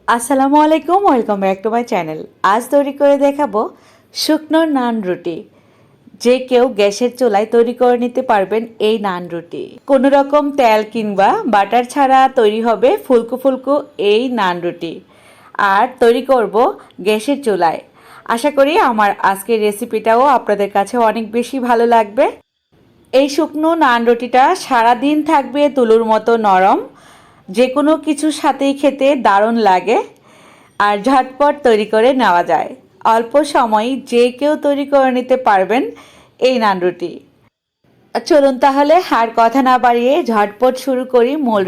আসসালামু আলাইকুম, welcome back to my channel. আজ তৈরি করে দেখাবো শুকনো নান রুটি। যে কেউ গ্যাসের চুলায় তৈরি করে নিতে পারবেন এই নান রুটি। কোনো রকম তেল কিংবা বাটার ছাড়া তৈরি হবে ফুলকো ফুলকো এই নান রুটি। আর তৈরি করব গ্যাসের চুলায়। আশা করি আমার আজকের রেসিপিটাও আপনাদের কাছে অনেক বেশি ভালো লাগবে। এই শুকনো নান রুটিটা সারাদিন থাকবে তুলোর মতো নরম, যে কোনো কিছুর সাথেই খেতে দারুণ লাগে আর ঝটপট তৈরি করে নেওয়া যায়। অল্প সময়ই যে কেউ তৈরি করে নিতে পারবেন এই নান রুটি। চলুন তাহলে আর কথা না বাড়িয়ে ঝটপট শুরু করি মূল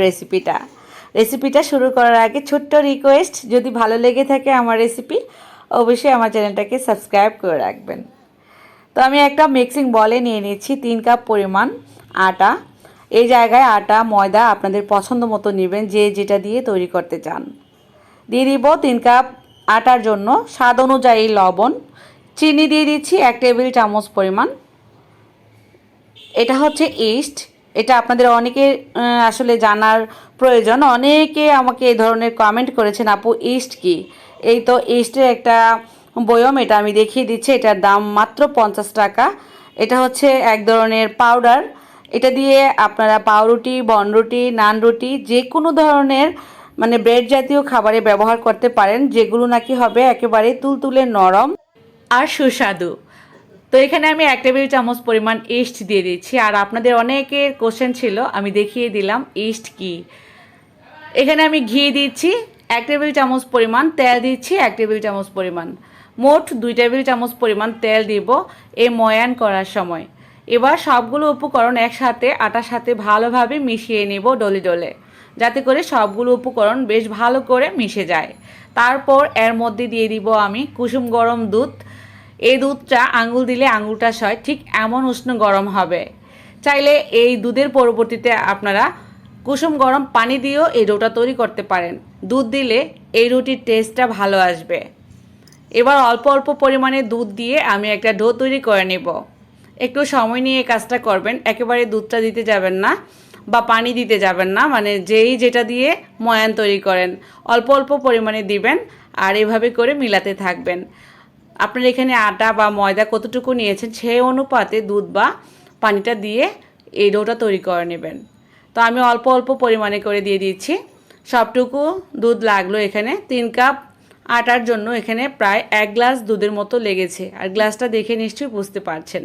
রেসিপিটা শুরু করার আগে ছোট্ট রিকোয়েস্ট, যদি ভালো লেগে থাকে আমার রেসিপি অবশ্যই আমার চ্যানেলটাকে সাবস্ক্রাইব করে রাখবেন। তো আমি একটা মিক্সিং বলে নিয়ে নিচ্ছি 3 কাপ পরিমাণ আটা। এই জায়গায় আটা ময়দা আপনাদের পছন্দ মতো নেবেন, যে যেটা দিয়ে তৈরি করতে চান। দিয়ে দিব 3 কাপ আটার জন্য স্বাদ অনুযায়ী লবণ। চিনি দিয়ে দিচ্ছি 1 টেবিল চামচ পরিমাণ। এটা হচ্ছে ইস্ট। এটা আপনাদের অনেকের আসলে জানার প্রয়োজন। অনেকে আমাকে এই ধরনের কমেন্ট করেছেন, আপু ইস্ট কি? এই তো ইস্টের একটা বয়ম, এটা আমি দেখিয়ে দিচ্ছি। এটার দাম মাত্র 50 টাকা। এটা হচ্ছে এক ধরনের পাউডার। এটা দিয়ে আপনারা পাউরুটি, বনরুটি, নান রুটি যে কোনো ধরনের মানে ব্রেড জাতীয় খাবারে ব্যবহার করতে পারেন, যেগুলো নাকি হবে একেবারে তুলতুলে নরম আর সুস্বাদু। তো এখানে আমি 1 টেবিল চামচ পরিমাণ ইস্ট দিয়ে দিচ্ছি। আর আপনাদের অনেকের কোশ্চেন ছিল, আমি দেখিয়ে দিলাম ইস্ট কি। এখানে আমি ঘি দিচ্ছি 1 টেবিল চামচ পরিমাণ, তেল দিচ্ছি 1 টেবিল চামচ পরিমাণ, মোট 2 টেবিল চামচ পরিমাণ তেল দিব এই ময়ান করার সময়। এবার সবগুলো উপকরণ একসাথে আটার সাথে ভালোভাবে মিশিয়ে নেব ডলে ডলে, যাতে করে সবগুলো উপকরণ বেশ ভালো করে মিশে যায়। তারপর এর মধ্যে দিয়ে দিব আমি কুসুম গরম দুধ। এই দুধটা আঙুল দিলে আঙুলটা সয়, ঠিক এমন উষ্ণ গরম হবে। চাইলে এই দুধের পরবর্তীতে আপনারা কুসুম গরম পানি দিয়েও এই ডোটা তৈরি করতে পারেন। দুধ দিলে এই রুটির টেস্টটা ভালো আসবে। এবার অল্প অল্প পরিমাণে দুধ দিয়ে আমি একটা ডো তৈরি করে নেব। একটু সময় নিয়ে এই কাজটা করবেন, একেবারে দুধটা দিতে যাবেন না বা পানি দিতে যাবেন না, মানে যেই যেটা দিয়ে ময়ান তৈরি করেন অল্প অল্প পরিমাণে দিবেন আর এভাবে করে মিলাতে থাকবেন। আপনার এখানে আটা বা ময়দা কতটুকু নিয়েছেন সেই অনুপাতে দুধ বা পানিটা দিয়ে এই ডোটা তৈরি করে নেবেন। তো আমি অল্প অল্প পরিমাণে করে দিয়ে দিচ্ছি। সবটুকু দুধ লাগলো এখানে। 3 কাপ আটার জন্য এখানে প্রায় 1 গ্লাস দুধের মতো লেগেছে। আর গ্লাসটা দেখে নিশ্চয়ই বুঝতে পারছেন।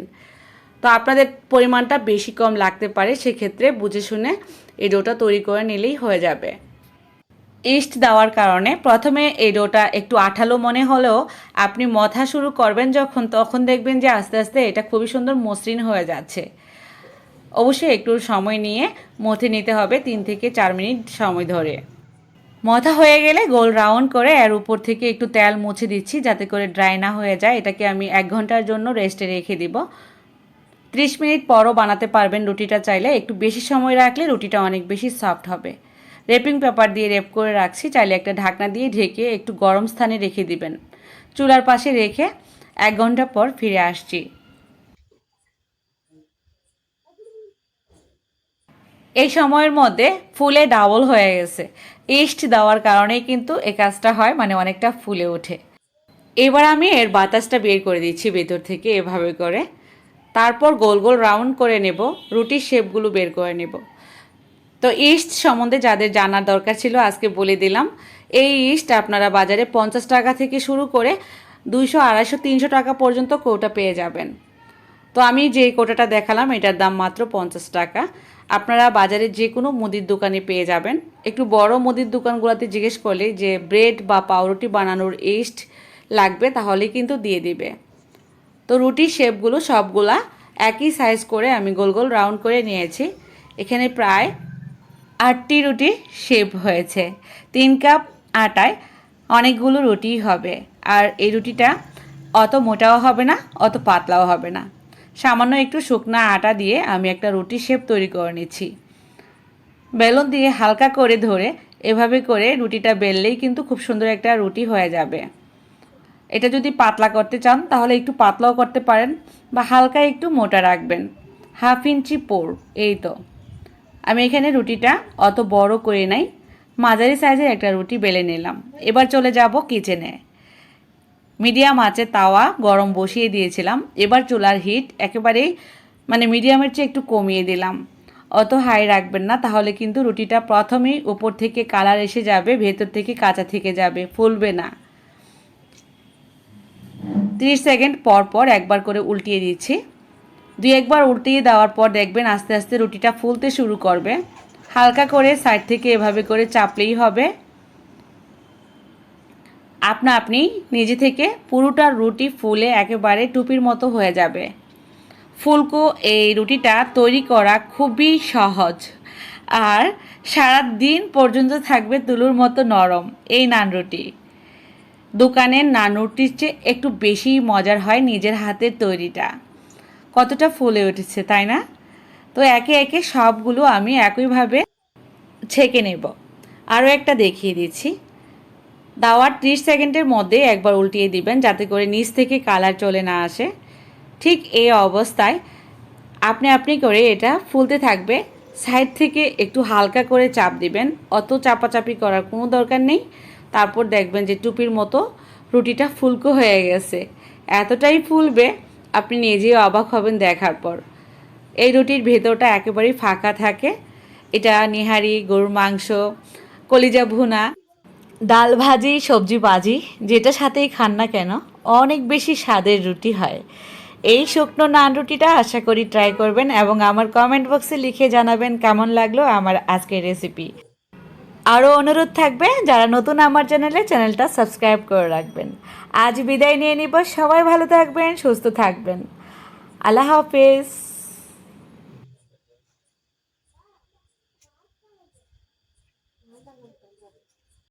তো আপনাদের পরিমাণটা বেশি কম লাগতে পারে, সেক্ষেত্রে বুঝে শুনে এই ডোটা তৈরি করে নিলেই হয়ে যাবে। ইস্ট দেওয়ার কারণে প্রথমে এই ডোটা একটু আঠালো মনে হলেও আপনি মথা শুরু করবেন যখন, তখন দেখবেন যে আস্তে আস্তে এটা খুবই সুন্দর মসৃণ হয়ে যাচ্ছে। অবশ্যই একটু সময় নিয়ে মথে নিতে হবে, 3 থেকে 4 মিনিট সময় ধরে। মথা হয়ে গেলে গোল রাউন্ড করে এর উপর থেকে একটু তেল মুছে দিচ্ছি, যাতে করে ড্রাই না হয়ে যায়। এটাকে আমি 1 ঘন্টার জন্য রেস্টে রেখে দিব। 30 মিনিট পরও বানাতে পারবেন রুটিটা। চাইলে একটু বেশি সময় রাখলে রুটিটা অনেক বেশি সফট হবে। রেপিং পেপার দিয়ে রেপ করে রাখছি। চাইলে একটা ঢাকনা দিয়ে ঢেকে একটু গরম স্থানে রেখে দিবেন। চুলার পাশে রেখে 1 ঘন্টা পর ফিরে আসছি। এই সময়ের মধ্যে ফুলে ডাবল হয়ে গেছে। ইস্ট দেওয়ার কারণেই কিন্তু এই কাজটা হয়, মানে অনেকটা ফুলে ওঠে। এবার আমি এর বাতাসটা বের করে দিচ্ছি ভেতর থেকে এভাবে করে। তারপর গোল গোল রাউন্ড করে নেব, রুটির শেপগুলো বের করে নেব। তো ইস্ট সম্বন্ধে যাদের জানার দরকার ছিল আজকে বলে দিলাম। এই ইস্ট আপনারা বাজারে 50 টাকা থেকে শুরু করে 200, 250, 300 টাকা পর্যন্ত কৌটা পেয়ে যাবেন। তো আমি যে কৌটাটা দেখালাম এটার দাম মাত্র 50 টাকা। আপনারা বাজারে যে কোনো মুদির দোকানে পেয়ে যাবেন। একটু বড় মুদির দোকানগুলোতে জিজ্ঞেস করলে যে ব্রেড বা পাউরুটি বানানোর ইস্ট লাগবে, তাহলে কিন্তু দিয়ে দিবে। তো রুটির শেপগুলো সবগুলা একই সাইজ করে আমি গোল গোল রাউন্ড করে নিয়েছি। এখানে প্রায় 8টি রুটি শেপ হয়েছে। 3 কাপ আটায় অনেকগুলো রুটি হবে। আর এই রুটিটা অত মোটাও হবে না, অত পাতলাও হবে না। সামান্য একটু শুকনা আটা দিয়ে আমি একটা রুটি শেপ তৈরি করে নিচ্ছি। বেলুন দিয়ে হালকা করে ধরে এভাবে করে রুটিটা বেললেই কিন্তু খুব সুন্দর একটা রুটি হয়ে যাবে। এটা যদি পাতলা করতে চান তাহলে একটু পাতলাও করতে পারেন বা হালকা একটু মোটা রাখবেন। 1/2 ইঞ্চি পোর। এই তো আমি এখানে রুটিটা অত বড় করে নাই, মাঝারি সাইজের একটা রুটি বেলে নিলাম। এবার চলে যাব কিচেনে। মিডিয়াম আঁচে তাওয়া গরম বসিয়ে দিয়েছিলাম। এবার চুলার হিট একেবারেই মিডিয়ামের চেয়ে একটু কমিয়ে দিলাম। অত হাই রাখবেন না, তাহলে কিন্তু রুটিটা প্রথমেই উপর থেকে কালার এসে যাবে, ভেতর থেকে কাঁচা থেকে যাবে, ফুলবে না। 30 সেকেন্ড পর পর একবার করে উল্টিয়ে দিচ্ছি। দুই একবার উল্টিয়ে দেওয়ার পর দেখবেন আস্তে আস্তে রুটিটা ফুলতে শুরু করবে। হালকা করে সাইড থেকে এভাবে করে চাপলেই হবে। আপনি নিজে থেকে পুরোটা রুটি ফুলে একেবারে টুপির মতো হয়ে যাবে। ফুলকো এই রুটিটা তৈরি করা খুবই সহজ, আর সারা দিন পর্যন্ত থাকবে তুলোর মতো নরম এই নান রুটি। দোকানের নান রুটির চেয়ে একটু বেশি মজার হয় নিজের হাতের তৈরিটা। কতটা ফুলে উঠেছে তাই না? তো একে একে সবগুলো আমি একইভাবে ছেঁকে নেব। আরও একটা দেখিয়ে দিচ্ছি। দাওয়ার 30 সেকেন্ডের মধ্যে একবার উল্টিয়ে দিবেন, যাতে করে নিচ থেকে কালার চলে না আসে। ঠিক এই অবস্থায় আপনি করে এটা ফুলতে থাকবে। সাইড থেকে একটু হালকা করে চাপ দিবেন, অত চাপাচাপি করার কোনো দরকার নেই। তারপর দেখবেন যে টুপির মতো রুটিটা ফুলকো হয়ে গেছে। এতটাই ফুলবে আপনি নিজেই অবাক হবেন দেখার পর। এই রুটির ভেতরটা একেবারেই ফাঁকা থাকে। এটা নিহারি, গরুর মাংস, কলিজা ভুনা, ডাল ভাজি, সবজি ভাজি যেটা সাথেই খান না কেন, অনেক বেশি স্বাদের রুটি হয়। এই শুকনো নান রুটিটা আশা করি ট্রাই করবেন এবং আমার কমেন্ট বক্সে লিখে জানাবেন কেমন লাগলো আমার আজকের রেসিপি। আরও অনুরোধ থাকবে, যারা নতুন আমার চ্যানেলটা সাবস্ক্রাইব করে রাখবেন। আজ বিদায় নিয়ে নিব। সবাই ভালো থাকবেন, সুস্থ থাকবেন। আল্লাহ হাফেজ।